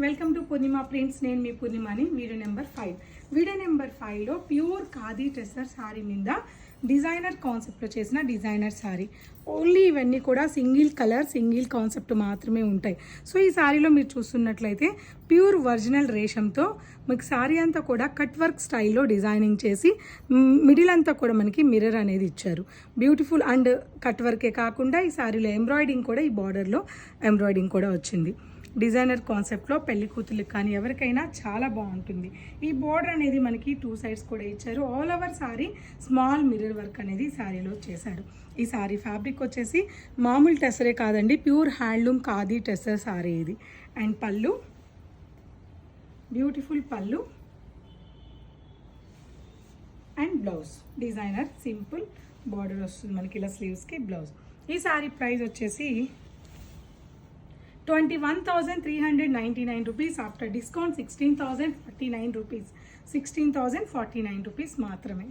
Welcome to Purnima prints. నేను మీ పూర్ణిమని. వీడియో నెంబర్ 5లో ప్యూర్ ఖాదీ టెస్సర్ శారీ మీద డిజైనర్ కాన్సెప్ట్లో చేసిన డిజైనర్ శారీ. ఓన్లీ ఇవన్నీ కూడా సింగిల్ కలర్ సింగిల్ కాన్సెప్ట్ మాత్రమే ఉంటాయి. సో ఈ శారీలో మీరు చూస్తున్నట్లయితే ప్యూర్ ఒరిజినల్ రేషంతో మీకు శారీ అంతా కూడా కట్ వర్క్ స్టైల్లో డిజైనింగ్ చేసి మిడిల్ అంతా కూడా మనకి మిర్రర్ అనేది ఇచ్చారు. బ్యూటిఫుల్ అండ్ కట్ వర్కే కాకుండా ఈ శారీలో ఎంబ్రాయిడింగ్ కూడా, ఈ బార్డర్లో ఎంబ్రాయిడింగ్ కూడా వచ్చింది. డిజైనర్ కాన్సెప్ట్లో పెళ్లి కూతుర్లకు కానీ ఎవరికైనా చాలా బాగుంటుంది. ఈ బోర్డర్ అనేది మనకి 2 సైడ్స్ కూడా ఇచ్చారు. All over sorry small mirror work అనేది శారీలో చేశారు. ఈ శారీ ఫ్యాబ్రిక్ వచ్చేసి మామూలు టెసరే కాదండి, ప్యూర్ హ్యాండ్లూమ్ ఖాదీ టెసర్ శారీ ఇది. అండ్ పళ్ళు, బ్యూటిఫుల్ పళ్ళు and blouse designer simple border వస్తుంది మనకి ఇలా స్లీవ్స్కి బ్లౌజ్. ఈ శారీ ప్రైస్ వచ్చేసి 21,399 rupees. After discount 16,049 rupees. 16,049 rupees మాత్రమే.